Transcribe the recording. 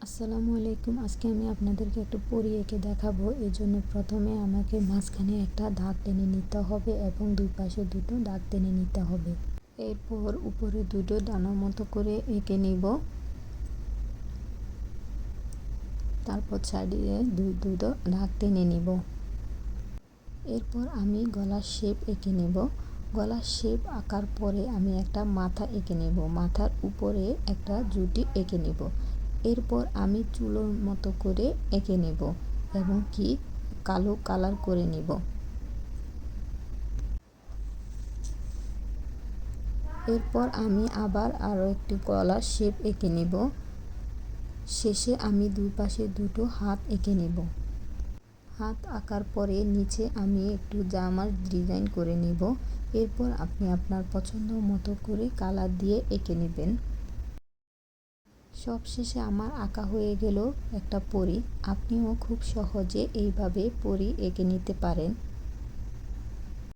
আসসালামু আলাইকুম। আজকে আমি আপনাদেরকে একটা পরী এঁকে দেখাবো। এর জন্য প্রথমে আমাকে মাঝখানে একটা দাগ টেনে নিতে হবে এবং দুই পাশে দুটো দাগ টেনে নিতে হবে। এরপর উপরে দুটো ডানার মতো করে এঁকে নিব। তারপর সাইডে দুটো দাগ টেনে নিব। এরপর আমি গলার শেপ এঁকে নেব। গলার শেপ আঁকার পরে আমি একটা মাথা এঁকে নেব। মাথার উপরে একটা জুটি এঁকে নেব। এরপর আমি চুলোর মতো করে এঁকে নেব এবং কালো কালার করে নেব। এরপর আমি আবার আরও একটি গলার শেপ এঁকে নেব। শেষে আমি দুই পাশে দুটো হাত এঁকে নেব। হাত আঁকার পরে নিচে আমি একটু জামার ডিজাইন করে নেব। এরপর আপনি আপনার পছন্দ মতো করে কালার দিয়ে এঁকে নেবেন। সবশেষে আমার আঁকা হয়ে গেল একটা পরী। আপনিও খুব সহজে এইভাবে পরী এঁকে নিতে পারেন।